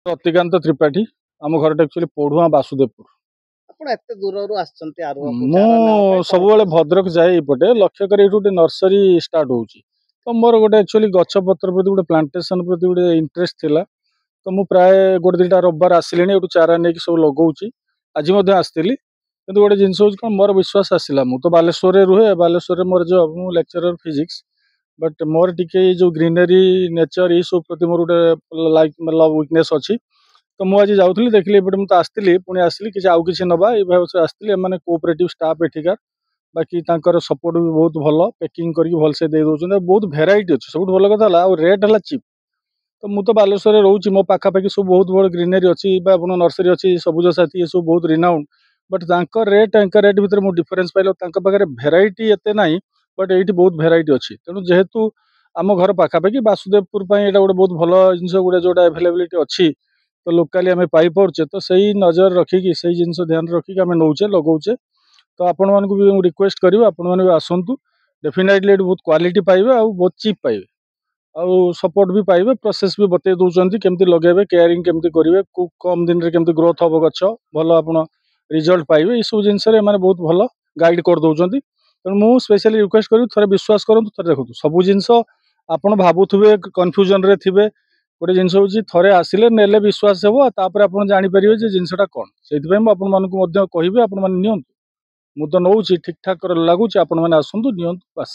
रतिकांत त्रिपाठी आम घर एक्चुअली पढ़ुआ वासुदेवपुर। ଆପଣ ଏତେ ଦୂରରୁ ଆସିଛନ୍ତି ଆରୁଆକୁ मु ଚାରା ନେବା ପାଇଁ सब भद्रक जाए एपटे लक्ष्य कर गोटे नर्सरी स्टार्ट हो तो मोर गोटे एक्चुअली गछ पत्र प्रति गोटे प्लांटेशन प्रति गोटे इंटरेस्ट थिला तो मु प्राय गोटे दुटा रविवार आसिले चारा नहीं सब लगौची आज आसती कि गोटे जिनस हूँ मोर विश्वास आसला मु तो बालेश्वर रुहे बालेश्वर मोर जब मु लेक्चरर फिजिक्स बट मोर टिके जो ग्रीनरी नेचर ये सब प्रति मोर गोटे लाइक मतलब वीकनेस अच्छी तो मुझे जाऊँगी देखिए एपटे मुझे आसती पुणी आसली कि आउ कि नवा ये भाव आसती मैंने कोऑपरेटिव स्टाफ एठिकार बाकी तांकर सपोर्ट भी बहुत भल पैकिंग करके भलसे दे दौरान बहुत भेराइटी अच्छी सब भल कथा आ रेट है चिप तो मुझे तो बालेश्वर रोचे मो पाखापाखि सब बहुत बड़ ग्रीनरी अच्छी नर्सरी अच्छी सबुज साथी ये सब बहुत रिनाउंड बट रेट भितर मुझे डिफरेन्स पाइल भेराइटी एत ना बट ये बहुत भेराइटी अच्छी तेणु जेहेतु आम घर पाखापाखि वासुदेवपुर ये गोटे बहुत भल जिन गोटे जोटा एभेलेबिलिटी अच्छी तो लोकाली आम पाइपे तो सही नजर रखिकी से जिन ध्यान रखिकी आम नौचे लगौचे तो आपण मानक भी रिक्वेस्ट करूँ आपण मैंने भी आसतु डेफिनेटली बहुत क्वालिटी पाइबे आ बहुत चीप पाइबे आउ सपोर्ट भी पाइबे प्रोसेस भी बतई दौरान केमती लगे केयरिंग केमती करेंगे कम दिन में केमती ग्रोथ हम गच भल आप रिजल्ट पाइबे ये सब जिनस बहुत भल गाइड कर दौरान तेणु मुझे स्पेशली रिक्वेस्ट करी थे विश्वास करूँ थे देखो सब जिनस आप भावुवे कन्फ्यूजन रे थे गोटे जिन हूँ थे आसिले ने विश्वास हे आप जापर जिनसा कौन से कहि आपण मैंने नियंतु मु तो नौ ठीक ठाक लगुच आपण मैंने आसतु नियंतु बस।